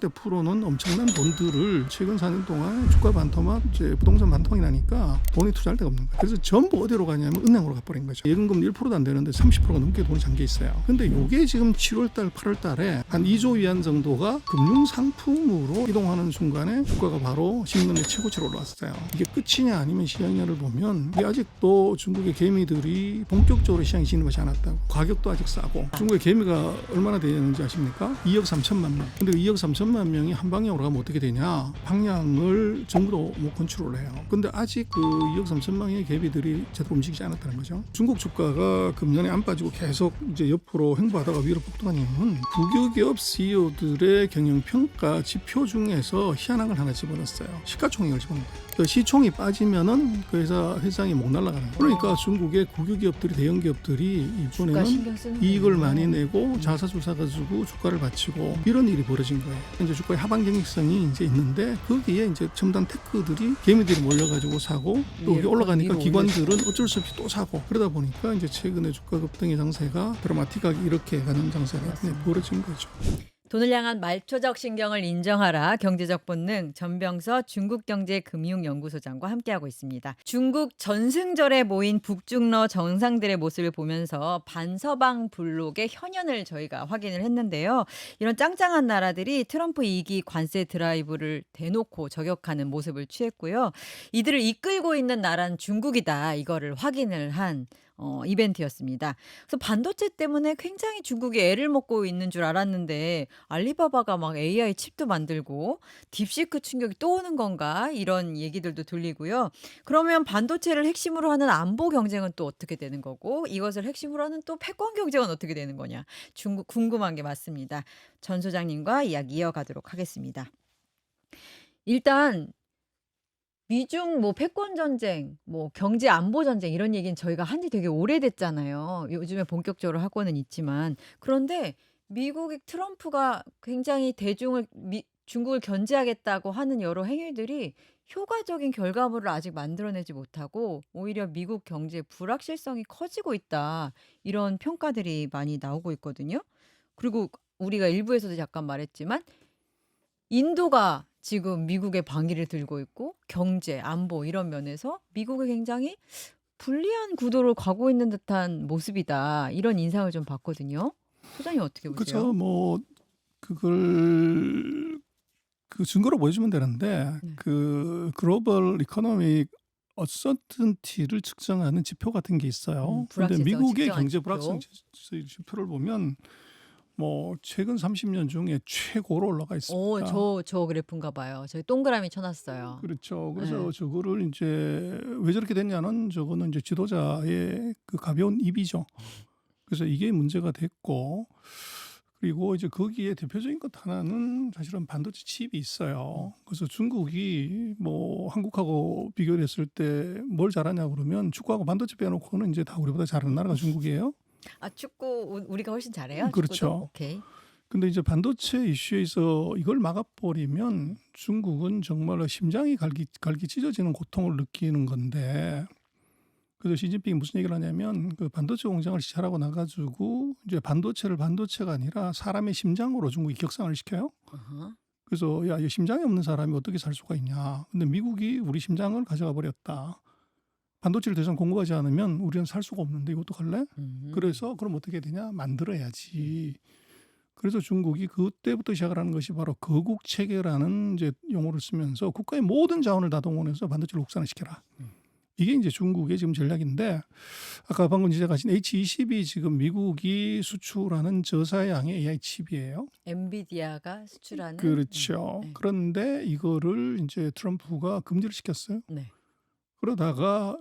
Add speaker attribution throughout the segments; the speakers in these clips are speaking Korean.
Speaker 1: 30%대 프로는 엄청난 돈들을 최근 4년 동안 주가 반토막, 이제 부동산 반토막이 나니까 돈이 투자할 데가 없는 거예요. 그래서 전부 어디로 가냐면 은행으로 가버린 거죠. 예금금리 1%도 안 되는데 30%가 넘게 돈이 잠겨 있어요. 근데 이게 지금 7월달, 8월달에 한 2조 위안 정도가 금융상품으로 이동하는 순간에 주가가 바로 10년의 최고치로 올라왔어요. 이게 끝이냐 아니면 시장냐를 보면 이게 아직도 중국의 개미들이 본격적으로 시장에 진입하지 않았다고. 가격도 아직 싸고. 중국의 개미가 얼마나 되는지 아십니까? 2억 3천만 명. 근데 2억 3천만 명이 한 방향으로 가면 어떻게 되냐? 방향을 정부도 못 컨트롤을 해요. 근데 아직 그 2억 3천만 명의 개미들이 제대로 움직이지 않았다는 거죠. 중국 주가가 금년에 안 빠지고 계속 이제 옆으로 횡보하다가 위로 폭등한 이유는 국유기업 CEO들의 경영평가 지표 중에서 희한한 걸 하나 집어넣었어요. 시가총액을 집어넣은 거예요. 그 시총이 빠지면은 그 회장이 못 날아가는 거예요. 그러니까 중국의 국유기업들이, 대형 기업들이 이번에는 이익을 많이 내고 자사주 사가지고 주가를 받치고 이런 일이 벌어진 거예요. 이제 주가의 하방 경직성이 이제 있는데 거기에 이제 첨단 테크들이 개미들이 몰려가지고 사고 또 여기 올라가니까 기관들은 어쩔 수 없이 또 사고 그러다 보니까 이제 최근에 주가 급등의 장세가 드라마틱하게 이렇게 가는 장세가 벌어진 거죠.
Speaker 2: 돈을 향한 말초적 신경을 인정하라 경제적 본능 전병서 중국경제금융연구소장과 함께하고 있습니다. 중국 전승절에 모인 북중러 정상들의 모습을 보면서 반서방 블록의 현현을 저희가 확인을 했는데요. 이런 짱짱한 나라들이 트럼프 2기 관세 드라이브를 대놓고 저격하는 모습을 취했고요. 이들을 이끌고 있는 나라는 중국이다. 이거를 확인을 한 이벤트였습니다. 그래서 반도체 때문에 굉장히 중국이 애를 먹고 있는 줄 알았는데 알리바바가 막 AI 칩도 만들고 딥시크 충격이 또 오는 건가 이런 얘기들도 들리고요. 그러면 반도체를 핵심으로 하는 안보 경쟁은 또 어떻게 되는 거고 이것을 핵심으로 하는 또 패권 경쟁은 어떻게 되는 거냐 중국 궁금한 게 맞습니다. 전 소장님과 이야기 이어가도록 하겠습니다. 일단 미중 뭐 패권 전쟁, 뭐 경제 안보 전쟁 이런 얘기는 저희가 한지 되게 오래됐잖아요. 요즘에 본격적으로 하고는 있지만 그런데 미국의 트럼프가 굉장히 중국을 견제하겠다고 하는 여러 행위들이 효과적인 결과물을 아직 만들어내지 못하고 오히려 미국 경제의 불확실성이 커지고 있다. 이런 평가들이 많이 나오고 있거든요. 그리고 우리가 일부에서도 잠깐 말했지만 인도가 지금 미국의 방위를 들고 있고 경제, 안보 이런 면에서 미국이 굉장히 불리한 구도로 가고 있는 듯한 모습이다. 이런 인상을 좀 받거든요. 소장님 어떻게 보세요?
Speaker 1: 그렇죠. 뭐 그걸 그 증거로 보여주면 되는데
Speaker 2: 네.
Speaker 1: 그 글로벌 이코노믹 어서튼티를 측정하는 지표 같은 게 있어요. 그런데
Speaker 2: 불확실성을
Speaker 1: 미국의
Speaker 2: 측정한
Speaker 1: 경제
Speaker 2: 지표.
Speaker 1: 불확실성 지표를 보면 뭐 최근 30년 중에 최고로 올라가 있습니다.
Speaker 2: 저 그래프인가 봐요. 저희 동그라미 쳐놨어요.
Speaker 1: 그렇죠. 그래서
Speaker 2: 네.
Speaker 1: 저거를 이제 왜 저렇게 됐냐는 저거는 이제 지도자의 그 가벼운 입이죠. 그래서 이게 문제가 됐고 그리고 이제 거기에 대표적인 것 하나는 사실은 반도체 칩이 있어요. 그래서 중국이 뭐 한국하고 비교를 했을 때 뭘 잘하냐 그러면 축구하고 반도체 빼놓고는 이제 다 우리보다 잘하는 나라가 중국이에요.
Speaker 2: 아 축구 우리가 훨씬 잘해요? 축구도?
Speaker 1: 그렇죠.
Speaker 2: 오케이.
Speaker 1: 근데 이제 반도체 이슈에서 이걸 막아버리면 중국은 정말로 심장이 갈기 찢어지는 고통을 느끼는 건데 그래서 시진핑이 무슨 얘기를 하냐면 그 반도체 공장을 시찰하고 나가지고 이제 반도체를 반도체가 아니라 사람의 심장으로 중국이 격상을 시켜요.
Speaker 2: 어허.
Speaker 1: 그래서 야, 이 심장이 없는 사람이 어떻게 살 수가 있냐. 근데 미국이 우리 심장을 가져가 버렸다. 반도체를 더 이상 공급하지 않으면 우리는 살 수가 없는데 이거 어떡할래? 그래서 그럼 어떻게 해야 되냐? 만들어야지. 그래서 중국이 그때부터 시작을 하는 것이 바로 거국 체계라는 이제 용어를 쓰면서 국가의 모든 자원을 다 동원해서 반도체를 국산화시켜라. 이게 이제 중국의 지금 전략인데 아까 방금 지적하신 H20이 지금 미국이 수출하는 저사양의 AI 칩이에요.
Speaker 2: 엔비디아가 수출하는
Speaker 1: 그렇죠.
Speaker 2: 네.
Speaker 1: 그런데 이거를 이제 트럼프가 금지를 시켰어요.
Speaker 2: 네.
Speaker 1: 그러다가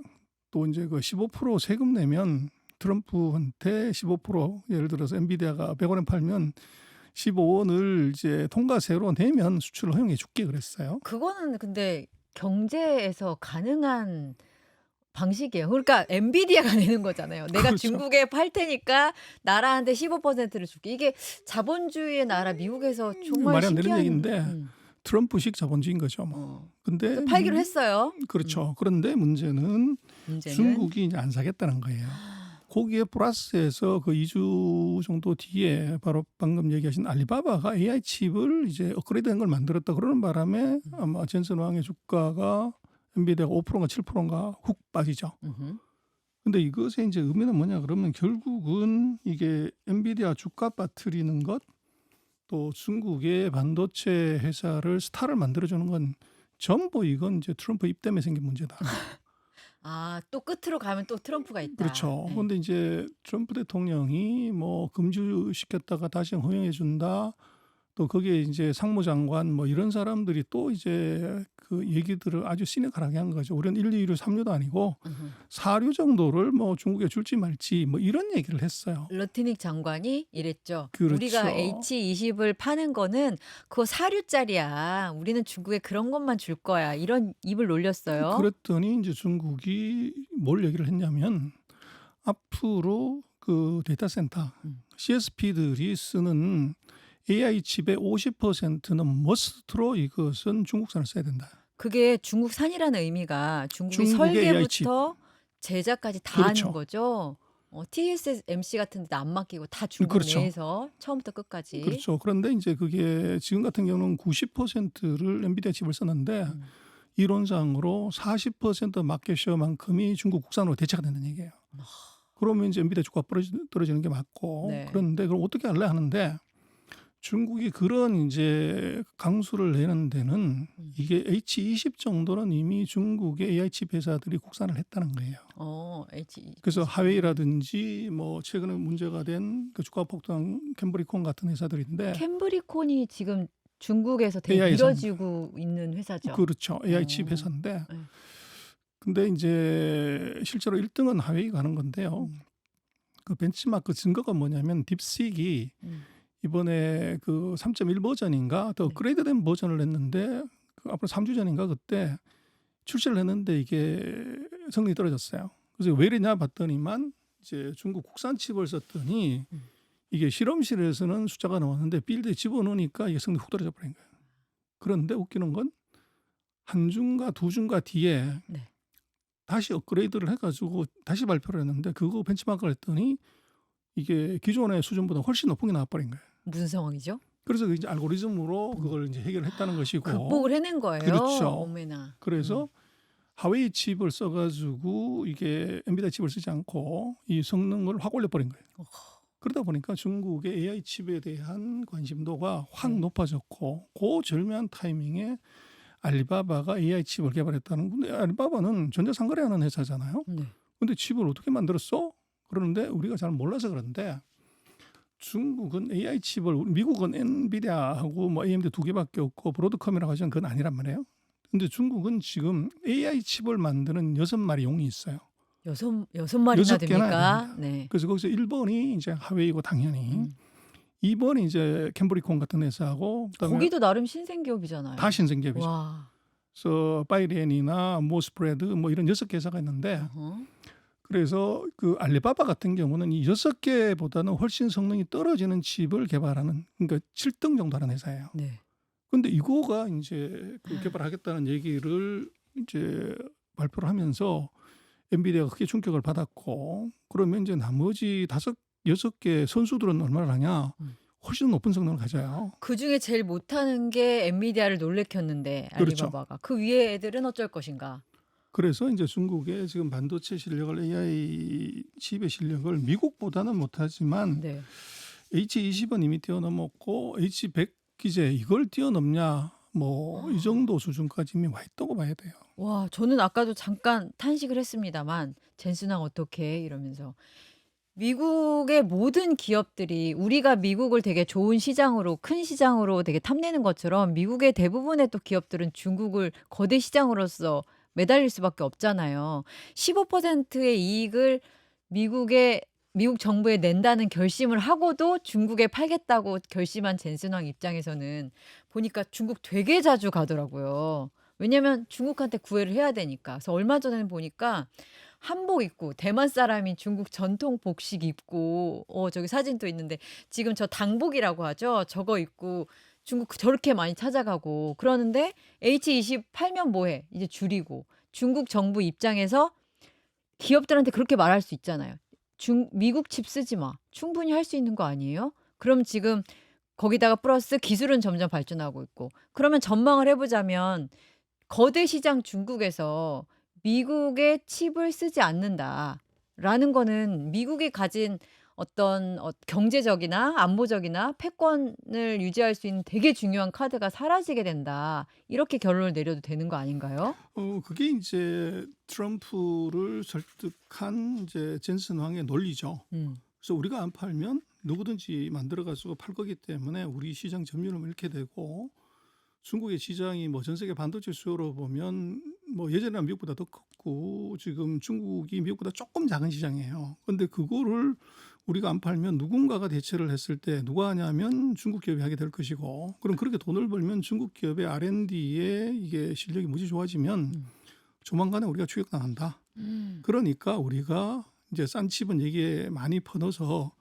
Speaker 1: 또 이제 그 15% 세금 내면 트럼프한테 15% 예를 들어서 엔비디아가 100원에 팔면 15원을 이제 통과세로 내면 수출을 허용해 줄게 그랬어요.
Speaker 2: 그거는 근데 경제에서 가능한 방식이에요. 그러니까 엔비디아가 내는 거잖아요. 내가
Speaker 1: 그렇죠.
Speaker 2: 중국에 팔 테니까 나라한테 15%를 줄게. 이게 자본주의의 나라 미국에서 정말
Speaker 1: 말이 안 되는
Speaker 2: 신기한
Speaker 1: 얘기인데 트럼프식 자본주의인 거죠. 뭐. 근데
Speaker 2: 그래서 팔기로 했어요.
Speaker 1: 그렇죠. 그런데 문제는
Speaker 2: 문제는
Speaker 1: 중국이 이제 안 사겠다는 거예요. 거기에 플러스해서 그 2주 정도 뒤에 바로 방금 얘기하신 알리바바가 AI 칩을 이제 업그레이드한 걸 만들었다 그러는 바람에 아마 젠슨 왕의 주가가 엔비디아가 5%인가 7%인가 훅 빠지죠.
Speaker 2: 음흠.
Speaker 1: 근데 이것의 이제 의미는 뭐냐 그러면 결국은 이게 엔비디아 주가 빠뜨리는 것 또 중국의 반도체 회사를 스타를 만들어주는 건 전부 이건 이제 트럼프 입 때문에 생긴 문제다.
Speaker 2: 아, 또 끝으로 가면 또 트럼프가 있다.
Speaker 1: 그렇죠.
Speaker 2: 네.
Speaker 1: 그런데 이제 트럼프 대통령이 뭐 금주시켰다가 다시 허용해 준다. 또 거기에 이제 상무장관 뭐 이런 사람들이 또 이제 그 얘기들을 아주 시니컬하게 한 거죠. 우리는 1, 2류, 3류도 아니고
Speaker 2: 음흠.
Speaker 1: 4류 정도를 뭐 중국에 줄지 말지 뭐 이런 얘기를 했어요.
Speaker 2: 러트닉 장관이 이랬죠.
Speaker 1: 그렇죠.
Speaker 2: 우리가 H20을 파는 거는 그거 4류짜리야. 우리는 중국에 그런 것만 줄 거야. 이런 입을 놀렸어요.
Speaker 1: 그랬더니 이제 중국이 뭘 얘기를 했냐면 앞으로 그 데이터 센터 CSP들이 쓰는 AI 칩의 50%는 머스트로 이것은 중국산을 써야 된다.
Speaker 2: 그게 중국산이라는 의미가 중국이
Speaker 1: 중국의 AI 칩.
Speaker 2: 설계부터 제작까지 다
Speaker 1: 그렇죠.
Speaker 2: 하는 거죠. TSMC 같은 데도 안 맡기고 다 중국
Speaker 1: 그렇죠.
Speaker 2: 내에서 처음부터 끝까지.
Speaker 1: 그렇죠. 그런데 이제 그게 지금 같은 경우는 90%를 엔비디아 칩을 썼는데 이론상으로 40% 마켓쉐어만큼이 중국 국산으로 대체가 된다는 얘기예요. 그러면 이제 엔비디아 주가 떨어지는 게 맞고
Speaker 2: 네.
Speaker 1: 그런데 그럼 어떻게 할래 하는데 중국이 그런 이제 강수를 내는 데는 이게 H20 정도는 이미 중국의 AI 칩 회사들이 국산을 했다는 거예요.
Speaker 2: H.
Speaker 1: 그래서 하웨이라든지 뭐 최근에 문제가 된 그 주가 폭등 캠브리콘 같은 회사들인데
Speaker 2: 캠브리콘이 지금 중국에서 되게
Speaker 1: AI
Speaker 2: 밀어지고 있는 회사죠.
Speaker 1: 그렇죠. AI 칩
Speaker 2: 어.
Speaker 1: 회사인데
Speaker 2: 네.
Speaker 1: 근데 이제 실제로 1등은 하웨이가 하는 건데요. 그 벤치마크 증거가 뭐냐면 딥식이 이번에 그 3.1 버전인가 더 업그레이드된 버전을 냈는데 그 앞으로 3주 전인가 그때 출시를 했는데 이게 성능이 떨어졌어요. 그래서 왜 이러냐 봤더니만 이제 중국 국산 칩을 썼더니 이게 실험실에서는 숫자가 나왔는데 필드에 집어넣으니까 이게 성능이 훅 떨어져 버린 거예요. 그런데 웃기는 건 한 주인가 두 주인가 뒤에
Speaker 2: 네.
Speaker 1: 다시 업그레이드를 해가지고 다시 발표를 했는데 그거 벤치마크를 했더니 이게 기존의 수준보다 훨씬 높은 게 나와버린 거예요.
Speaker 2: 무슨 상황이죠?
Speaker 1: 그래서 이제 알고리즘으로 그걸 이제 해결했다는 것이고
Speaker 2: 극복을 해낸 거예요.
Speaker 1: 그렇죠.
Speaker 2: 어머나.
Speaker 1: 그래서 하웨이 칩을 써가지고 이게 엔비디아 칩을 쓰지 않고 이 성능을 확 올려버린 거예요. 그러다 보니까 중국의 AI 칩에 대한 관심도가 확 높아졌고 그 절묘한 타이밍에 알리바바가 AI 칩을 개발했다는 건데 알리바바는 전자상거래하는 회사잖아요.
Speaker 2: 네.
Speaker 1: 근데 칩을 어떻게 만들었어? 그러는데 우리가 잘 몰라서 그런데 중국은 AI 칩을 미국은 엔비디아하고 뭐 AMD 두 개밖에 없고 브로드컴이라고 하지만 그건 아니란 말이에요. 근데 중국은 지금 AI 칩을 만드는 6마리 용이 있어요.
Speaker 2: 여섯 마리나
Speaker 1: 6개나
Speaker 2: 됩니까?
Speaker 1: 됩니다.
Speaker 2: 네.
Speaker 1: 그래서 거기서 1번이 이제 하웨이고 당연히 2번이 이제 캠브리콘 같은 회사하고 그다음에
Speaker 2: 거기도 나름 신생 기업이잖아요.
Speaker 1: 다 신생기업이죠.
Speaker 2: 와.
Speaker 1: 그래서 바이렌이나 모스프레드 뭐 이런 6개 회사가 있는데 그래서 그 알리바바 같은 경우는 이 6개보다는 훨씬 성능이 떨어지는 칩을 개발하는 그러니까 7등 정도 하는 회사예요.
Speaker 2: 네.
Speaker 1: 근데 이거가 이제 그 개발하겠다는 얘기를 이제 발표를 하면서 엔비디아가 크게 충격을 받았고 그러면 이제 나머지 6개 선수들은 얼마나 하냐? 훨씬 높은 성능을 가져요.
Speaker 2: 그 중에 제일 못하는 게 엔비디아를 놀래켰는데
Speaker 1: 그렇죠.
Speaker 2: 알리바바가 그 위에 애들은 어쩔 것인가?
Speaker 1: 그래서 이제 중국의 지금 반도체 실력을 AI 칩의 실력을 미국보다는 못하지만
Speaker 2: 네.
Speaker 1: H20은 이미 뛰어넘었고 H100 기제 이걸 뛰어넘냐 뭐 이 정도 수준까지 이미 와 있다고 봐야 돼요.
Speaker 2: 와, 저는 아까도 잠깐 탄식을 했습니다만 젠슨왕 어떻게 이러면서 미국의 모든 기업들이 우리가 미국을 되게 좋은 시장으로 큰 시장으로 되게 탐내는 것처럼 미국의 대부분의 또 기업들은 중국을 거대 시장으로서 매달릴 수밖에 없잖아요. 15%의 이익을 미국 정부에 낸다는 결심을 하고도 중국에 팔겠다고 결심한 젠슨왕 입장에서는 보니까 중국 되게 자주 가더라고요. 왜냐면 중국한테 구애를 해야 되니까. 그래서 얼마 전에는 보니까 한복 입고 대만 사람이 중국 전통 복식 입고 저기 사진도 있는데 지금 저 당복이라고 하죠. 저거 입고 중국 저렇게 많이 찾아가고 그러는데 H20 팔면 뭐해? 이제 줄이고 중국 정부 입장에서 기업들한테 그렇게 말할 수 있잖아요. 미국 칩 쓰지 마. 충분히 할 수 있는 거 아니에요? 그럼 지금 거기다가 플러스 기술은 점점 발전하고 있고. 그러면 전망을 해 보자면 거대 시장 중국에서 미국의 칩을 쓰지 않는다라는 거는 미국이 가진 어떤 경제적이나 안보적이나 패권을 유지할 수 있는 되게 중요한 카드가 사라지게 된다. 이렇게 결론을 내려도 되는 거 아닌가요?
Speaker 1: 그게 이제 트럼프를 설득한 이제 젠슨 황의 논리죠.
Speaker 2: 음.
Speaker 1: 그래서 우리가 안 팔면 누구든지 만들어 가지고 팔 거기 때문에 우리 시장 점유율을 잃게 되고 중국의 시장이 뭐 전 세계 반도체 수요로 보면 뭐 예전에는 미국보다 더 컸고 지금 중국이 미국보다 조금 작은 시장이에요. 근데 그거를 우리가 안 팔면 누군가가 대체를 했을 때 누가 하냐면 중국 기업이 하게 될 것이고 그럼 그렇게 돈을 벌면 중국 기업의 R&D에 이게 실력이 무지 좋아지면 조만간에 우리가 추격당한다. 그러니까 우리가 이제 싼 칩은 여기에 많이 퍼넣어서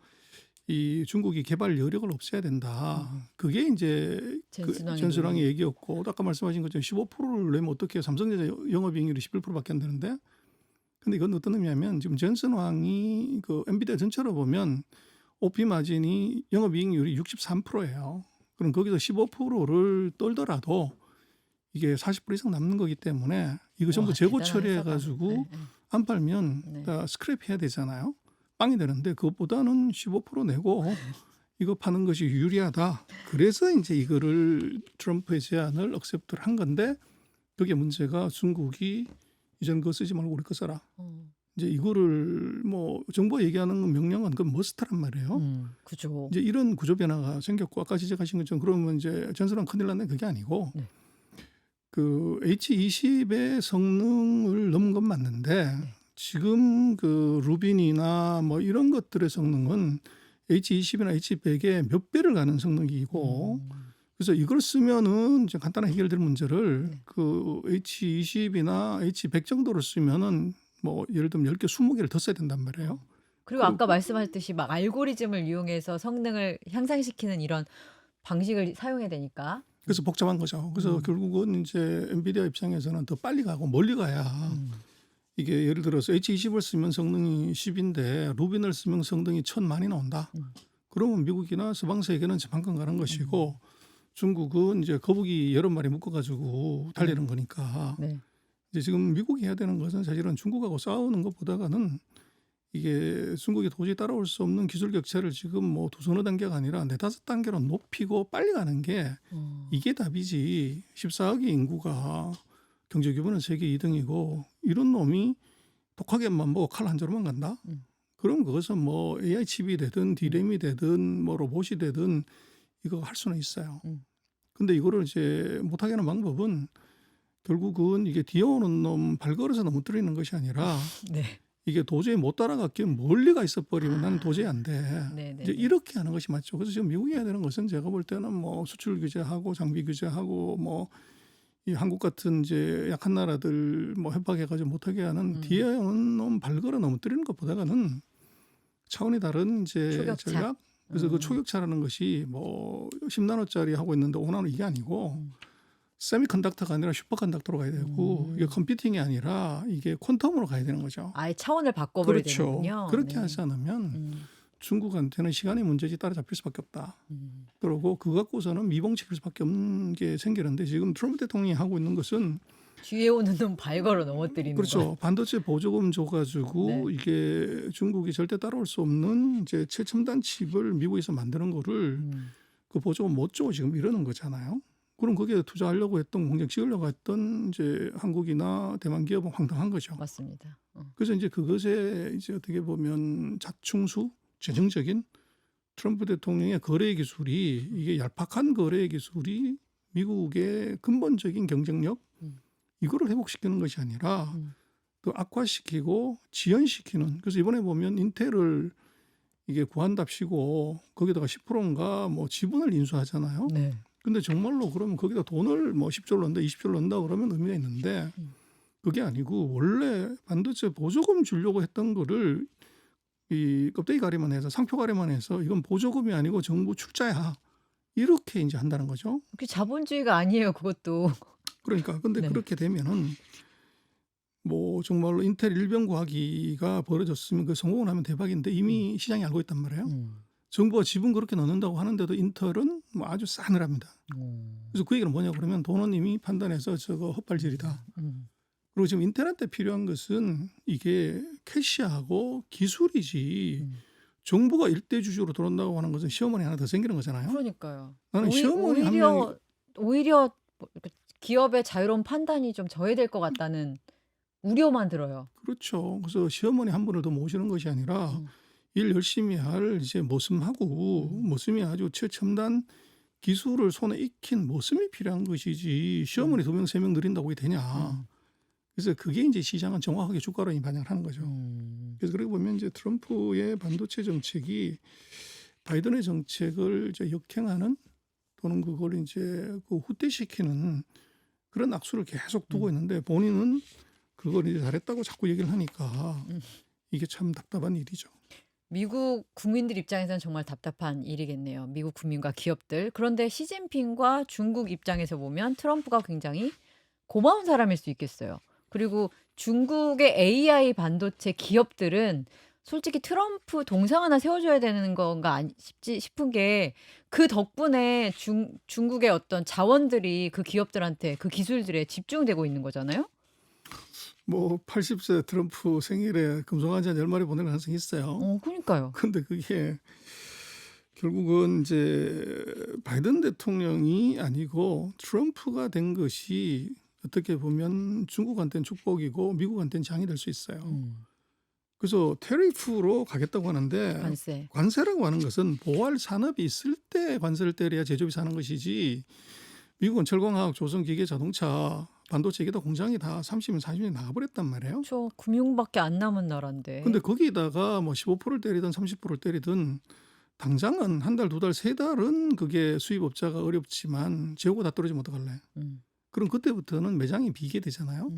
Speaker 1: 이 중국이 개발 여력을 없애야 된다. 그게 이제 젠슨 황의 얘기였고 아까 말씀하신 것처럼 15%를 내면 어떻게 삼성전자 영업이익률이 11%밖에 안 되는데 근데 이건 어떤 의미냐면 지금 젠슨 황이 그 엔비디아 전체로 보면 OP 마진이 영업이익률이 63%예요. 그럼 거기서 15%를 떨더라도 이게 40% 이상 남는 거기 때문에 이거 전부 재고 처리해가지고 안 팔면 다 스크랩 해야 되잖아요. 빵이 되는데 그것보다는 15% 내고 이거 파는 것이 유리하다. 그래서 이제 이거를 트럼프의 제안을 억셉트를 한 건데 그게 문제가 중국이 이전 그거 쓰지 말고 우리 거 써라. 이제 이거를 뭐 정부가 얘기하는 명령은 그 머스트란 말이에요.
Speaker 2: 그죠.
Speaker 1: 이제 이런 구조 변화가 생겼고 아까 지적하신 것처럼 그러면 이제 전선은 큰일 났네 그게 아니고 그 H20의 성능을 넘은 건 맞는데 지금 그 루빈이나 뭐 이런 것들의 성능은 H20이나 H100의 몇 배를 가는 성능이고 그래서 이걸 쓰면은 이제 간단하게 해결될 문제를 그 H20이나 H100 정도를 쓰면은 뭐 예를 들면 10개, 20개를 더 써야 된단 말이에요.
Speaker 2: 그리고 아까 말씀하셨듯이 막 알고리즘을 이용해서 성능을 향상시키는 이런 방식을 사용해야 되니까.
Speaker 1: 그래서 복잡한 거죠. 그래서 결국은 이제 엔비디아 입장에서는 더 빨리 가고 멀리 가야 이게 예를 들어서 H20을 쓰면 성능이 10인데 루빈을 쓰면 성능이 1000 많이 나온다. 그러면 미국이나 서방 세계는 방금 가는 것이고 중국은 이제 거북이 여러 마리 묶어가지고 달리는 거니까 이제 지금 미국이 해야 되는 것은 사실은 중국하고 싸우는 것보다는 이게 중국이 도저히 따라올 수 없는 기술 격차를 지금 뭐 두서너 단계가 아니라 네다섯 단계로 높이고 빨리 가는 게 이게 답이지. 14억의 인구가 경제 규모는 세계 2등이고 이런 놈이 독하게만 보고 칼 한 자루만 간다. 그럼 그것은 뭐 AI 칩이 되든 D램이 되든 뭐 로봇이 되든 이거 할 수는 있어요. 근데 이거를 이제 못하게 하는 방법은 결국은 이게 뒤에오는 놈 발걸어서 넘어뜨리는 것이 아니라 이게 도저히 못 따라갔기에 멀리가 있어 버리면 나는 도저히 안 돼. 이제 이렇게 하는 것이 맞죠. 그래서 지금 미국이 해야 되는 것은 제가 볼 때는 뭐 수출 규제하고 장비 규제하고 뭐 이 한국 같은 이제 약한 나라들 뭐 협박해가지고 못하게 하는 뒤에 오는 놈 발걸어 넘어뜨리는 것보다는 차원이 다른 이제
Speaker 2: 초격차.
Speaker 1: 전략. 그래서 그 초격차라는 것이 뭐 10나노짜리 하고 있는데 5나노 이게 아니고 세미컨덕터가 아니라 슈퍼컨덕터로 가야 되고 이게 컴퓨팅이 아니라 이게 퀀텀으로 가야 되는 거죠.
Speaker 2: 아예 차원을 바꿔버려야
Speaker 1: 그렇죠.
Speaker 2: 되는군요.
Speaker 1: 그렇게 하지 않으면 중국한테는 시간의 문제지 따라잡힐 수밖에 없다. 그러고 그거 갖고서는 미봉책일 수밖에 없는 게 생기는데 지금 트럼프 대통령이 하고 있는 것은
Speaker 2: 뒤에 오는 놈 발걸어 넘어뜨리는 거.
Speaker 1: 그렇죠. 반도체 보조금 줘가지고 이게 중국이 절대 따라올 수 없는 이제 최첨단 칩을 미국에서 만드는 거를 그 보조금 못 줘 지금 이러는 거잖아요. 그럼 거기에 투자하려고 했던 공장 지으려고 했던 이제 한국이나 대만 기업은 황당한 거죠.
Speaker 2: 맞습니다.
Speaker 1: 그래서 이제 그것에 이제 어떻게 보면 자충수 재정적인 트럼프 대통령의 거래 기술이 이게 얄팍한 거래 기술이 미국의 근본적인 경쟁력 이거를 회복시키는 것이 아니라 또 악화시키고 지연시키는. 그래서 이번에 보면 인텔을 이게 구한답시고 거기다가 10%인가 뭐 지분을 인수하잖아요. 근데 정말로 그러면 거기다 돈을 뭐 10조를 넣는다 20조를 넣는다 그러면 의미가 있는데 그게 아니고 원래 반도체 보조금 주려고 했던 거를 이 껍데기 가리만 해서 상표 가리만 해서 이건 보조금이 아니고 정부 출자야 이렇게 이제 한다는 거죠.
Speaker 2: 그게 자본주의가 아니에요, 그것도.
Speaker 1: 그러니까 근데 그렇게 되면은 뭐 정말로 인텔 일병구하기가 벌어졌으면 그 성공을 하면 대박인데 이미 시장이 알고 있단 말이에요. 정부가 지분 그렇게 넣는다고 하는데도 인텔은 뭐 아주 싸늘합니다. 그래서 그 얘기는 뭐냐 그러면 돈은 이미 판단해서 저거 헛발질이다. 그리고 지금 인텔한테 필요한 것은 이게 캐시하고 기술이지 정부가 일대 주주로 들어온다고 하는 것은 시어머니 하나 더 생기는 거잖아요.
Speaker 2: 그러니까요.
Speaker 1: 나는 시어머니 한 명이
Speaker 2: 오히려 뭐 이렇게 기업의 자유로운 판단이 좀 저해될 것 같다는 우려만 들어요.
Speaker 1: 그렇죠. 그래서 시어머니 한 분을 더 모시는 것이 아니라
Speaker 2: 음.
Speaker 1: 일 열심히 할 이제 모습하고 모습이 아주 최첨단 기술을 손에 익힌 모습이 필요한 것이지 시어머니 2명 3명 늘린다고 이게 되냐. 그래서 그게 이제 시장은 정확하게 주가로 반영을 하는 거죠. 그래서 그렇게 보면 이제 트럼프의 반도체 정책이 바이든의 정책을 이제 역행하는 또는 그걸 이제 그 후퇴시키는 그런 악수를 계속 두고 있는데 본인은 그걸 이제 잘했다고 자꾸 얘기를 하니까 이게 참 답답한 일이죠.
Speaker 2: 미국 국민들 입장에서는 정말 답답한 일이겠네요. 미국 국민과 기업들. 그런데 시진핑과 중국 입장에서 보면 트럼프가 굉장히 고마운 사람일 수 있겠어요. 그리고 중국의 AI 반도체 기업들은 솔직히 트럼프 동상 하나 세워줘야 되는 건가 싶은 게 그 덕분에 중국의 어떤 자원들이 그 기업들한테 그 기술들에 집중되고 있는 거잖아요.
Speaker 1: 뭐 80세 트럼프 생일에 금송아지 한 10마리 보낼 가능성이 있어요.
Speaker 2: 그러니까요.
Speaker 1: 근데 그게 결국은 이제 바이든 대통령이 아니고 트럼프가 된 것이 어떻게 보면 중국한테는 축복이고 미국한테는 장이 될 수 있어요. 그래서 테리프로 가겠다고 하는데
Speaker 2: 관세.
Speaker 1: 관세라고 하는 것은 보호할 산업이 있을 때 관세를 때려야 제조업이 사는 것이지 미국은 철광화학, 조선, 기계, 자동차, 반도체 이게 다 공장이 다 30년, 40년 나가버렸단 말이에요.
Speaker 2: 저 금융밖에 안 남은 나라인데.
Speaker 1: 근데 거기다가 뭐 15%를 때리든 30%를 때리든 당장은 한 달, 두 달, 세 달은 그게 수입업자가 어렵지만 재고가 다 떨어지면 어떡할래? 그럼 그때부터는 매장이 비게 되잖아요.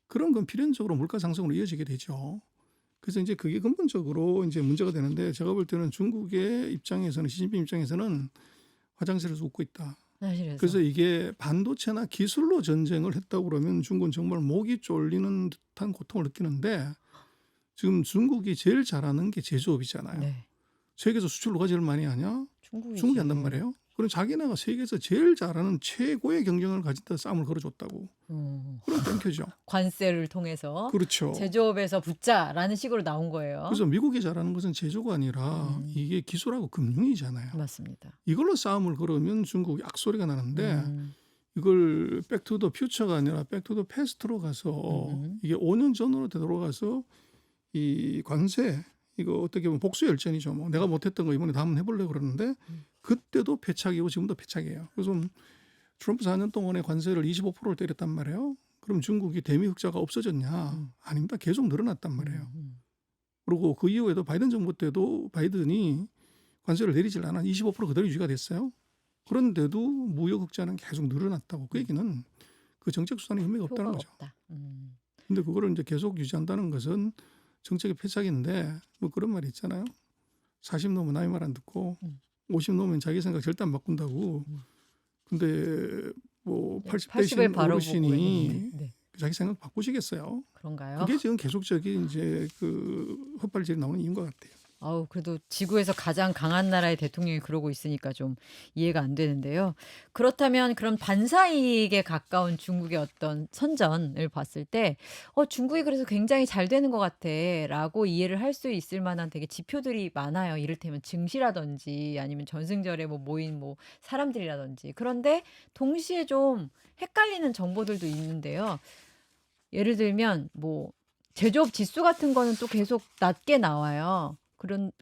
Speaker 1: 그런 건 필연적으로 물가 상승으로 이어지게 되죠. 그래서 이제 그게 근본적으로 이제 문제가 되는데 제가 볼 때는 중국의 입장에서는 시진핑 입장에서는 화장실에서 웃고 있다.
Speaker 2: 사실에서.
Speaker 1: 그래서 이게 반도체나 기술로 전쟁을 했다고 그러면 중국은 정말 목이 쫄리는 듯한 고통을 느끼는데 지금 중국이 제일 잘하는 게 제조업이잖아요.
Speaker 2: 네.
Speaker 1: 세계에서 수출 누가 제일 많이 하냐?
Speaker 2: 중국이지.
Speaker 1: 중국이 한단 말이에요. 그럼 자기네가 세계에서 제일 잘하는 최고의 경쟁을 가진다 싸움을 걸어줬다고. 그럼 땡큐죠.
Speaker 2: 관세를 통해서
Speaker 1: 그렇죠.
Speaker 2: 제조업에서 붙자라는 식으로 나온 거예요.
Speaker 1: 그래서 미국이 잘하는 것은 제조가 아니라 이게 기술하고 금융이잖아요.
Speaker 2: 맞습니다.
Speaker 1: 이걸로 싸움을 걸으면 중국이 악소리가 나는데 이걸 백투더 퓨처가 아니라 백투더 패스트로 가서 이게 5년 전으로 되돌아가서 이 관세 이거 어떻게 보면 복수 열전이죠. 뭐 내가 못했던 거 이번에 다 한번 해보려고 그러는데 그때도 패착이고 지금도 패착이에요. 그래서 트럼프 4년 동안에 관세를 25%를 때렸단 말이에요. 그럼 중국이 대미 흑자가 없어졌냐? 아닙니다. 계속 늘어났단 말이에요. 그리고 그 이후에도 바이든 정부 때도 바이든이 관세를 내리질 않아 25% 그대로 유지가 됐어요. 그런데도 무역 흑자는 계속 늘어났다고. 그 얘기는 그 정책 수단이 의미가 없다는 거죠. 근데 그거를 이제 계속 유지한다는 것은 정책의 패착인데 뭐 그런 말이 있잖아요. 40 넘으면 남의 말 안 듣고 50 넘으면 자기 생각 절대 안 바꾼다고. 근데 뭐 80대신 어르신이 자기 생각 바꾸시겠어요?
Speaker 2: 그런가요?
Speaker 1: 그게 지금 계속적인 이제 그 헛발질이 나오는 이유인 것 같아요.
Speaker 2: 그래도 지구에서 가장 강한 나라의 대통령이 그러고 있으니까 좀 이해가 안 되는데요. 그렇다면 그런 반사이익에 가까운 중국의 어떤 선전을 봤을 때 중국이 그래서 굉장히 잘 되는 것 같아라고 이해를 할 수 있을 만한 되게 지표들이 많아요. 이를테면 증시라든지 아니면 전승절에 뭐 모인 뭐 사람들이라든지. 그런데 동시에 좀 헷갈리는 정보들도 있는데요. 예를 들면 뭐 제조업 지수 같은 거는 또 계속 낮게 나와요.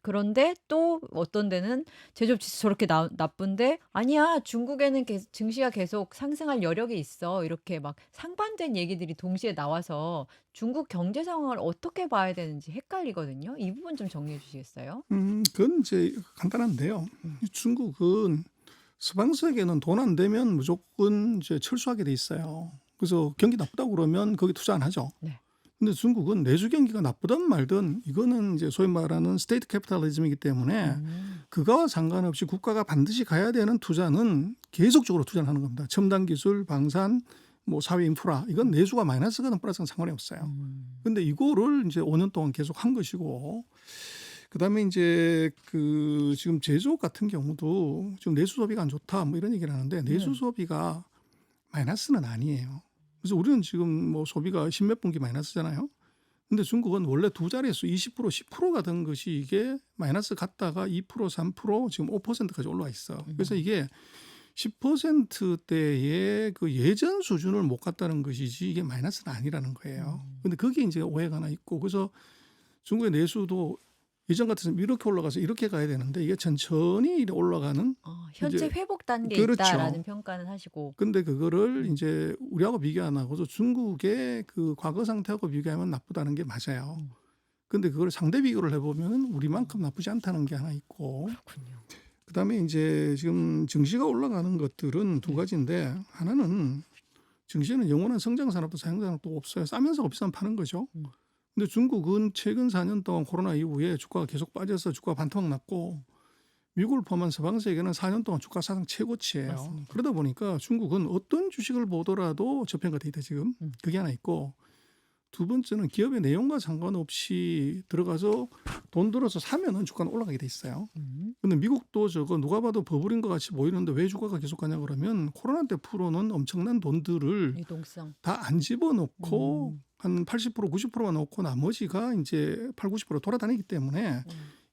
Speaker 2: 그런데 또 어떤 데는 제조업 지수 저렇게 나쁜데 아니야 중국에는 증시가 계속 상승할 여력이 있어 이렇게 막 상반된 얘기들이 동시에 나와서 중국 경제 상황을 어떻게 봐야 되는지 헷갈리거든요. 이 부분 좀 정리해 주시겠어요?
Speaker 1: 그건 이제 간단한데요. 중국은 서방 세계는 돈 안 되면 무조건 이제 철수하게 돼 있어요. 그래서 경기 나쁘다고 그러면 거기 투자 안 하죠.
Speaker 2: 네.
Speaker 1: 근데 중국은 내수 경기가 나쁘든 말든 이거는 이제 소위 말하는 스테이트 캐피탈리즘이기 때문에 그거와 상관없이 국가가 반드시 가야 되는 투자는 계속적으로 투자를 하는 겁니다. 첨단 기술, 방산, 뭐 사회 인프라 이건 내수가 마이너스거나 플러스는 상관이 없어요. 근데 이거를 이제 5년 동안 계속 한 것이고 그다음에 이제 그 지금 제조업 같은 경우도 지금 내수 소비가 안 좋다 뭐 이런 얘기를 하는데 내수 소비가 마이너스는 아니에요. 그래서 우리는 지금 뭐 소비가 십몇 분기 마이너스잖아요. 근데 중국은 원래 두 자릿수 20% 10%가 된 것이 이게 마이너스 갔다가 2% 3% 지금 5%까지 올라와 있어. 그래서 이게 10%대의 그 예전 수준을 못 갔다는 것이지 이게 마이너스는 아니라는 거예요. 근데 그게 이제 오해가 하나 있고 그래서 중국의 내수도 예전 같았으면 이렇게 올라가서 이렇게 가야 되는데 이게 천천히 올라가는
Speaker 2: 현재
Speaker 1: 이제
Speaker 2: 회복 단계에
Speaker 1: 그렇죠.
Speaker 2: 있다라는 평가는 하시고.
Speaker 1: 근데 그거를 이제 우리하고 비교 안 하고서 중국의 그 과거 상태하고 비교하면 나쁘다는 게 맞아요. 근데 그걸 상대 비교를 해보면 우리만큼 나쁘지 않다는 게 하나 있고
Speaker 2: 그렇군요.
Speaker 1: 그다음에 이제 지금 증시가 올라가는 것들은 두 가지인데 하나는 증시는 영원한 성장 산업도 사양 산업도 없어요. 싸면서 비싸면 파는 거죠. 근데 중국은 최근 4년 동안 코로나 이후에 주가가 계속 빠져서 주가 반토막 났고 미국을 포함한 서방 세계는 4년 동안 주가 사상 최고치예요.
Speaker 2: 맞습니다.
Speaker 1: 그러다 보니까 중국은 어떤 주식을 보더라도 저평가돼 있다 지금. 그게 하나 있고 두 번째는 기업의 내용과 상관없이 들어가서 돈 들어서 사면은 주가는 올라가게 돼 있어요. 근데 미국도 저거 누가 봐도 버블인 것 같이 보이는데 왜 주가가 계속 가냐 그러면 코로나 때 풀어놓은 엄청난 돈들을
Speaker 2: 유동성.
Speaker 1: 다 안 집어넣고 한 80% 90%만 넣고 나머지가 이제 8, 90% 돌아다니기 때문에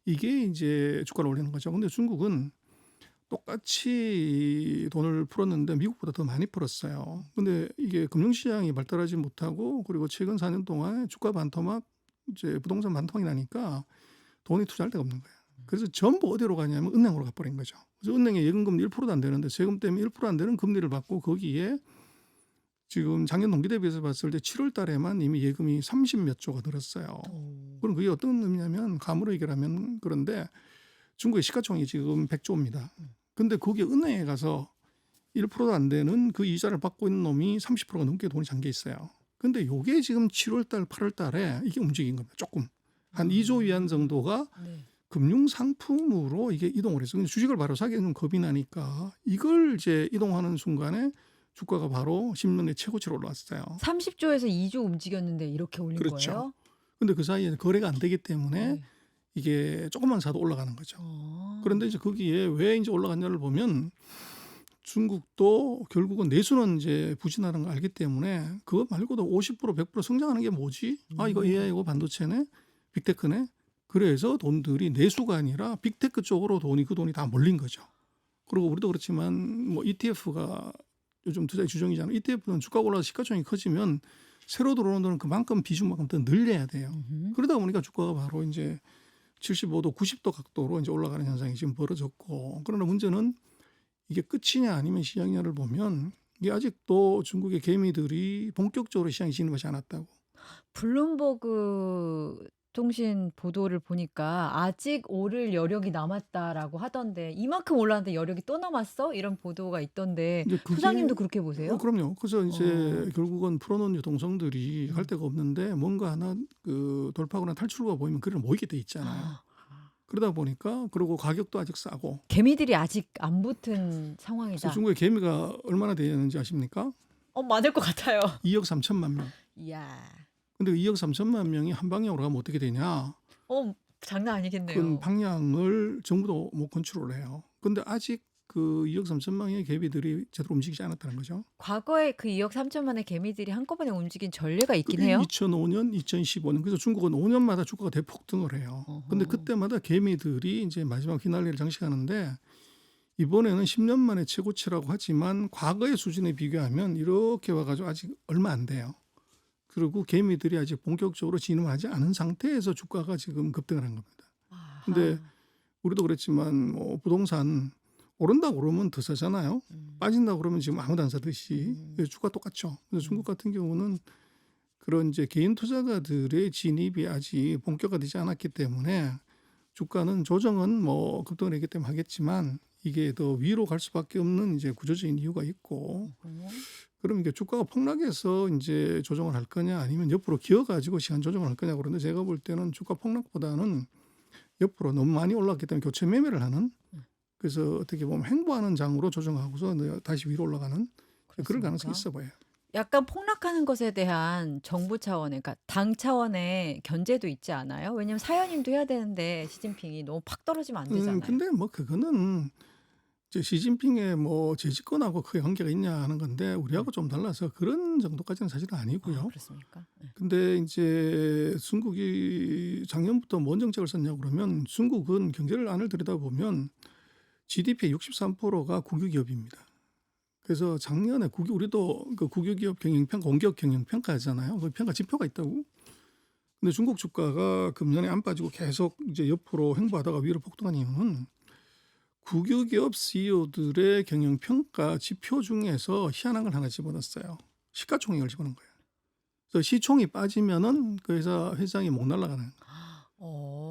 Speaker 1: 이게 이제 주가를 올리는 거죠. 근데 중국은 똑같이 돈을 풀었는데 미국보다 더 많이 풀었어요. 근데 이게 금융시장이 발달하지 못하고 그리고 최근 4년 동안 주가 반토막 이제 부동산 반토막이 나니까 돈이 투자할 데가 없는 거예요. 그래서 전부 어디로 가냐면 은행으로 가버린 거죠. 그래서 은행에 예금금리 1%도 안 되는데 세금 때문에 1% 안 되는 금리를 받고 거기에 지금 작년 동기 대비해서 봤을 때 7월 달에만 이미 예금이 30몇 조가 늘었어요. 그럼 그게 어떤 의미냐면 감으로 얘기하면 그런데 중국의 시가총액이 지금 100조입니다. 근데 거기에 은행에 가서 1%도 안 되는 그 이자를 받고 있는 놈이 30%가 넘게 돈이 잠겨 있어요. 근데 요게 지금 7월 달, 8월 달에 이게 움직인 겁니다. 조금. 한 2조 위안 정도가 금융 상품으로 이게 이동을 해서 근데 주식을 바로 사기에는 겁이 나니까 이걸 이제 이동하는 순간에 주가가 바로 10년의 최고치로 올라왔어요.
Speaker 2: 30조에서 2조 움직였는데 이렇게 올린
Speaker 1: 그렇죠.
Speaker 2: 거예요?
Speaker 1: 근데 그 사이에 거래가 안 되기 때문에 이게 조금만 사도 올라가는 거죠. 그런데 이제 거기에 왜 이제 올라갔냐를 보면 중국도 결국은 내수는 이제 부진하는 걸 알기 때문에 그거 말고도 50% 100% 성장하는 게 뭐지? 아 이거 AI고 반도체네, 빅테크네. 그래서 돈들이 내수가 아니라 빅테크 쪽으로 그 돈이 다 몰린 거죠. 그리고 우리도 그렇지만 뭐 ETF가 요즘 투자의 주종이잖아요. ETF는 주가가 올라서 시가총액이 커지면 새로 들어오는 돈은 그만큼 비중만큼 더 늘려야 돼요. 그러다 보니까 주가가 바로 이제 75도, 90도 각도로 이제 올라가는 현상이 지금 벌어졌고 그러나 문제는 이게 끝이냐 아니면 시작이냐를 보면 이게 아직도 중국의 개미들이 본격적으로 시장에 진입하지 않았다고.
Speaker 2: 블룸버그 통신 보도를 보니까 아직 오를 여력이 남았다라고 하던데 이만큼 올랐는데 여력이 또 남았어? 이런 보도가 있던데
Speaker 1: 이제 그게
Speaker 2: 소장님도 그렇게 보세요?
Speaker 1: 그럼요. 그래서 이제 결국은 풀어놓은 유동성들이 할 데가 없는데 뭔가 하나 그 돌파구나 탈출구가 보이면 그를 모이게 돼 있잖아요. 그러다 보니까 그리고 가격도 아직 싸고.
Speaker 2: 개미들이 아직 안 붙은 상황이다.
Speaker 1: 그래서 중국의 개미가 얼마나 되는지 아십니까?
Speaker 2: 많을 것 같아요.
Speaker 1: 2억 3천만 명.
Speaker 2: 이야.
Speaker 1: 근데 2억 3천만 명이 한 방향으로 가면 어떻게 되냐?
Speaker 2: 장난 아니겠네요.
Speaker 1: 큰 방향을 정부도 못 컨트롤해요. 근데 아직 그 2억 3천만 명의 개미들이 제대로 움직이지 않았다는 거죠.
Speaker 2: 과거에 그 2억 3천만의 개미들이 한꺼번에 움직인 전례가 있긴
Speaker 1: 그게
Speaker 2: 해요.
Speaker 1: 2005년, 2015년. 그래서 중국은 5년마다 주가가 대폭등을 해요. 근데 그때마다 개미들이 이제 마지막 휘날리를 장식하는데 이번에는 10년 만에 최고치라고 하지만 과거의 수준에 비교하면 이렇게 와가지고 아직 얼마 안 돼요. 그리고 개미들이 아직 본격적으로 진입하지 않은 상태에서 주가가 지금 급등을 한 겁니다. 근데 우리도 그랬지만 뭐 부동산 오른다고 그러면 더 사잖아요. 빠진다고 그러면 지금 아무도 안 사듯이 주가 똑같죠. 그래서 중국 같은 경우는 그런 이제 개인 투자가들의 진입이 아직 본격화되지 않았기 때문에 주가는 조정은 뭐 급등을 했기 때문에 하겠지만 이게 더 위로 갈 수밖에 없는 이제 구조적인 이유가 있고 그럼 이게 주가가 폭락해서 이제 조정을 할 거냐 아니면 옆으로 기어가지고 시간 조정을 할 거냐 그런데 제가 볼 때는 주가 폭락보다는 옆으로 너무 많이 올랐기 때문에 교체 매매를 하는 그래서 어떻게 보면 횡보하는 장으로 조정하고서 다시 위로 올라가는 그럴 가능성이 있어 보여요.
Speaker 2: 약간 폭락하는 것에 대한 정부 차원의, 그러니까 당 차원의 견제도 있지 않아요? 왜냐면 사연임도 해야 되는데 시진핑이 너무 팍 떨어지면 안 되잖아요.
Speaker 1: 근데 뭐 그거는 이제 시진핑의 뭐 재집권하고 크게 관계가 있냐 하는 건데 우리하고 좀 달라서 그런 정도까지는 사실은
Speaker 2: 아,
Speaker 1: 아니고요.
Speaker 2: 그렇습니까? 네.
Speaker 1: 근데 이제 중국이 작년부터 뭔 정책을 썼냐고 그러면 중국은 경제를 안을 들여다보면 GDP의 63%가 국유기업입니다. 그래서 작년에 우리도 그 국유기업 경영평가, 공기업 경영평가 하잖아요. 그 평가 지표가 있다고. 근데 중국 주가가 금년에 안 빠지고 계속 이제 옆으로 횡보하다가 위로 폭등한 이유는 국유기업 CEO들의 경영평가 지표 중에서 희한한 걸 하나 집어넣었어요. 시가총액을 집어넣은 거예요. 그래서 시총이 빠지면은 그 회장이 못 날아가는.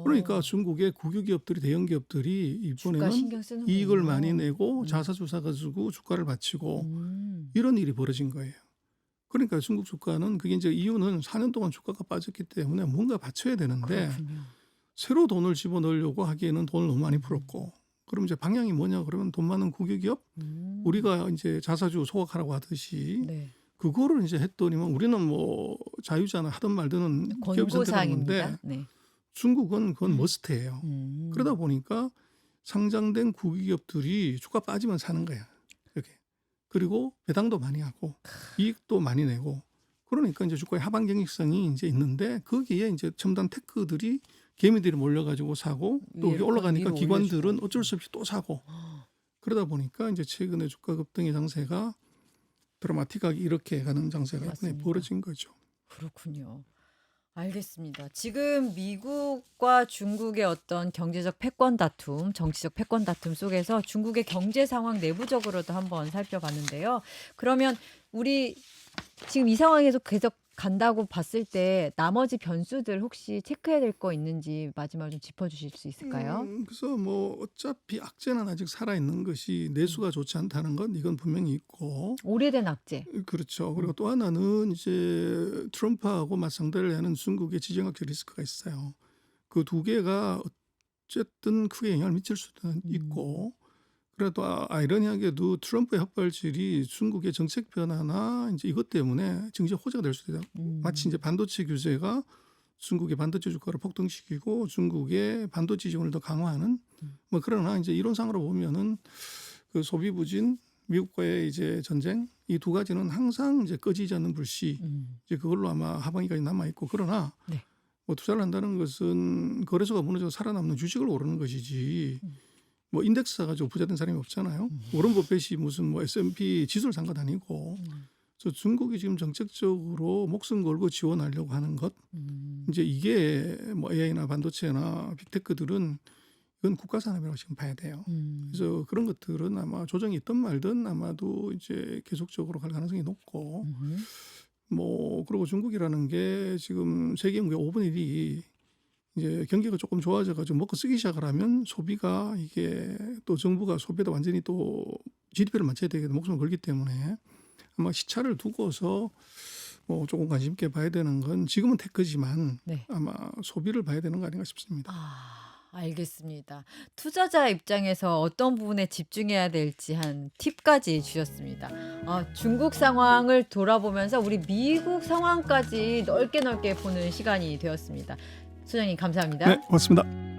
Speaker 1: 그러니까 중국의 국유기업들이 대형 기업들이
Speaker 2: 주가
Speaker 1: 이번에는
Speaker 2: 신경 쓰는군요.
Speaker 1: 이익을 많이 내고
Speaker 2: 음.
Speaker 1: 자사주 사가지고 주가를 받치고
Speaker 2: 음.
Speaker 1: 이런 일이 벌어진 거예요. 그러니까 중국 주가는 그게 이제 이유는 4년 동안 주가가 빠졌기 때문에 뭔가 받쳐야 되는데
Speaker 2: 그렇군요.
Speaker 1: 새로 돈을 집어넣으려고 하기에는 돈을 너무 많이 풀었고 그럼 이제 방향이 뭐냐 그러면 돈 많은 국유기업 우리가 이제 자사주 소각하라고 하듯이
Speaker 2: 네.
Speaker 1: 그거를 이제 했더니만 우리는 뭐 자유잖아 하든 말든은 기업 선택하는 건데
Speaker 2: 권고사항입니다. 네.
Speaker 1: 중국은 그건 머스트예요.
Speaker 2: 음.
Speaker 1: 그러다 보니까 상장된 국유기업들이 주가 빠지면 사는 거야. 이렇게. 그리고 배당도 많이 하고 이익도 많이 내고 그러니까 이제 주가의 하방 경직성이 이제 있는데 거기에 이제 첨단 테크들이 개미들이 몰려가지고 사고 또
Speaker 2: 위에
Speaker 1: 이게 올라가니까
Speaker 2: 위로
Speaker 1: 기관들은
Speaker 2: 올려주고.
Speaker 1: 어쩔 수 없이 또 사고 그러다 보니까 이제 최근에 주가 급등의 장세가 드라마틱하게 이렇게 가는 장세가 이번에
Speaker 2: 맞습니다.
Speaker 1: 벌어진 거죠.
Speaker 2: 그렇군요. 알겠습니다. 지금 미국과 중국의 어떤 경제적 패권 다툼, 정치적 패권 다툼 속에서 중국의 경제 상황 내부적으로도 한번 살펴봤는데요. 그러면 우리 지금 이 상황에서 계속 간다고 봤을 때 나머지 변수들 혹시 체크해야 될 거 있는지 마지막으로 좀 짚어주실 수 있을까요?
Speaker 1: 그래서 뭐 어차피 악재는 아직 살아 있는 것이 내수가 좋지 않다는 건 이건 분명히 있고
Speaker 2: 오래된 악재.
Speaker 1: 그렇죠. 그리고 또 하나는 이제 트럼프하고 맞상대를 하는 중국의 지정학적 리스크가 있어요. 그 두 개가 어쨌든 크게 영향을 미칠 수도 있고 그래도 아이러니하게도 트럼프의 헛발질이 중국의 정책 변화나 이제 이것 때문에 정치 호재가 될 수도 있다. 마치 이제 반도체 규제가 중국의 반도체 주가를 폭등시키고 중국의 반도체 지원을 더 강화하는 뭐 그러나 이제 이론상으로 보면은 그 소비 부진 미국과의 이제 전쟁 이 두 가지는 항상 이제 꺼지지 않는 불씨 이제 그걸로 아마 하반기까지 남아 있고 그러나
Speaker 2: 네.
Speaker 1: 뭐 투자를 한다는 것은 거래소가 무너져 살아남는 주식을 오르는 것이지 뭐 인덱스 사가지고 부자 된 사람이 없잖아요. 워런 버핏이 무슨 뭐 S&P 지수를 산 것 아니고 그래서 중국이 지금 정책적으로 목숨 걸고 지원하려고 하는 것 이제 이게 뭐 AI나 반도체나 빅테크들은 이건 국가 산업이라고 지금 봐야 돼요. 그래서 그런 것들은 아마 조정이 있든 말든 아마도 이제 계속적으로 갈 가능성이 높고 뭐 그리고 중국이라는 게 지금 세계 인구의 5분의 1이 이제 경기가 조금 좋아져가지고 먹고 쓰기 시작을 하면 소비가 이게 또 정부가 소비에다 완전히 또 GDP를 맞춰야 되게 목숨을 걸기 때문에 아마 시차를 두고서 뭐 조금 관심 있게 봐야 되는 건 지금은 테크지만
Speaker 2: 네.
Speaker 1: 아마 소비를 봐야 되는 거 아닌가 싶습니다.
Speaker 2: 알겠습니다. 투자자 입장에서 어떤 부분에 집중해야 될지 한 팁까지 주셨습니다. 중국 상황을 돌아보면서 우리 미국 상황까지 넓게 보는 시간이 되었습니다. 소장님 감사합니다.
Speaker 1: 네, 고맙습니다.